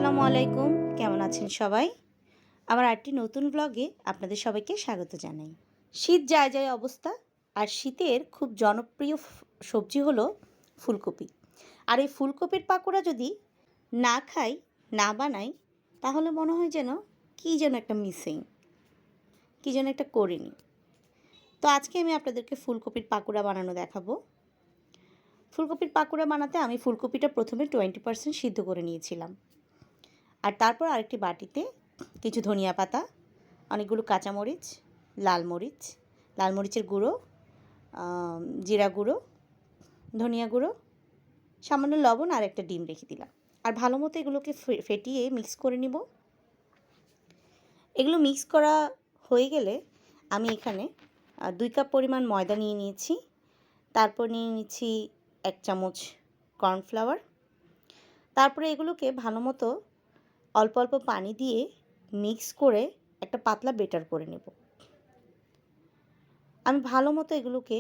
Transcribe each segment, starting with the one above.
আসসালামু আলাইকুম, কেমন আছেন সবাই? আমার আরেকটি নতুন ব্লগে আপনাদের সবাইকে স্বাগত জানাই। শীত যায় যায় অবস্থা, আর শীতের খুব জনপ্রিয় সবজি হলো ফুলকপি। আর এই ফুলকপির পাকোড়া যদি না খাই, না বানাই, তাহলে মনে হয় যেন কী যেন একটা মিসিং, কী যেন একটা করিনি। তো আজকে আমি আপনাদেরকে ফুলকপির পাকোড়া বানানো দেখাবো। ফুলকপির পাকোড়া বানাতে আমি ফুলকপিটা প্রথমে 20% সিদ্ধ করে নিয়েছিলাম। আর তারপর আরেকটি বাটিতে কিছু ধনিয়া পাতা, অনেকগুলো কাঁচামরিচ, লাল মরিচের গুঁড়ো, জিরা গুঁড়ো, ধনিয়া গুঁড়ো, সামান্য লবণ আর একটা ডিম রেখে দিলাম। আর ভালো মতো এগুলোকে ফেটিয়ে মিক্স করে নিব। এগুলো মিক্স করা হয়ে গেলে আমি এখানে 2 কাপ পরিমাণ ময়দা নিয়ে নিয়েছি। তারপর নিয়ে নিচ্ছি 1 চামচ কর্নফ্লাওয়ার। তারপরে এগুলোকে ভালো মতো অল্প অল্প পানি দিয়ে মিক্স করে একটা পাতলা বেটার করে নেব। আমি ভালো মতো এগুলোকে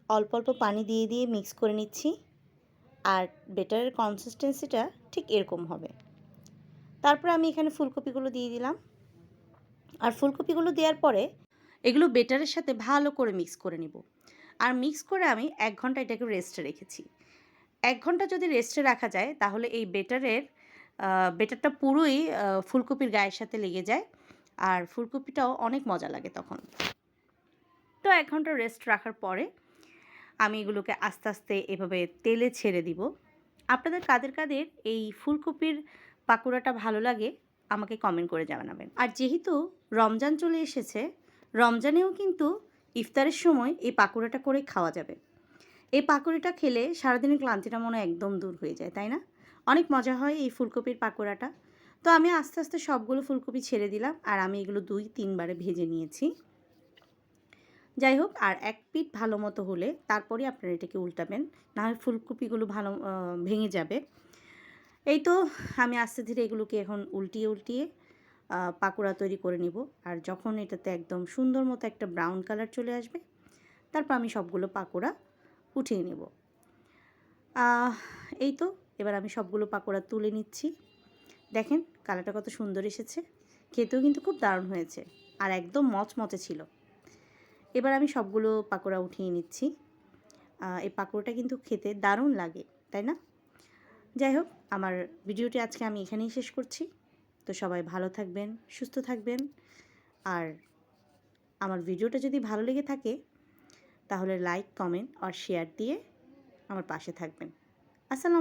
অল্প অল্প পানি দিয়ে দিয়ে মিক্স করে নিচ্ছি। আর বেটারের কনসিস্টেন্সিটা ঠিক এরকম হবে। তারপরে আমি এখানে ফুলকপিগুলো দিয়ে দিলাম। আর ফুলকপিগুলো দেওয়ার পরে এগুলো বেটারের সাথে ভালো করে মিক্স করে নেব। আর মিক্স করে আমি 1 ঘন্টা এটাকে রেস্টে রেখেছি। 1 ঘন্টা যদি রেস্টে রাখা যায় তাহলে এই বেটারটা পুরোই ফুলকপির গায়ের সাথে লেগে যায়, আর ফুলকপিটাও অনেক মজা লাগে তখন। তো 1 ঘন্টা রেস্ট রাখার পরে আমি এগুলোকে আস্তে আস্তে এভাবে তেলে ছেড়ে দিব। আপনাদের কাদের কাদের এই ফুলকপির পাকোড়াটা ভালো লাগে আমাকে কমেন্ট করে জানাবেন। আর যেহেতু রমজান চলে এসেছে, রমজানেও কিন্তু ইফতারের সময় এই পাকোড়াটা করে খাওয়া যাবে। এই পাকোড়াটা খেলে সারাদিনের ক্লান্তিটা মনে একদম দূর হয়ে যায়, তাই না? অনেক মজা হয় এই ফুলকপির পাকোড়াটা। তো আমি আস্তে আস্তে সবগুলো ফুলকপি ছেড়ে দিলাম, আর আমি এগুলো 2-3 বারে ভেজে নিয়েছি। যাই হোক, আর এক পিঠ ভালো মতো হলে তারপরে আপনারা এটাকে উল্টাবেন, নাহলে ফুলকপিগুলো ভালো ভেঙে যাবে। এই তো আমি আস্তে ধীরে এগুলোকে এখন উল্টিয়ে পাকোড়া তৈরি করে নিব। আর যখন এটাতে একদম সুন্দর মতো একটা ব্রাউন কালার চলে আসবে, তারপর আমি সবগুলো পাকোড়া উঠিয়ে নেব। এই তো এবার আমি সবগুলো পাকোড়া তুলে নিচ্ছি। দেখেন কালারটা কত সুন্দর এসেছে, খেতেও কিন্তু খুব দারুণ হয়েছে আর একদম মচমচে ছিল। এবার আমি সবগুলো পাকোড়া উঠিয়ে নিচ্ছি। এই পাকোড়াটা কিন্তু খেতে দারুণ লাগে, তাই না? যাই হোক, আমার ভিডিওটি আজকে আমি এখানেই শেষ করছি। তো সবাই ভালো থাকবেন, সুস্থ থাকবেন। আর আমার ভিডিওটা যদি ভালো লেগে থাকে তাহলে লাইক, কমেন্ট আর শেয়ার দিয়ে আমার পাশে থাকবেন। আসসালামু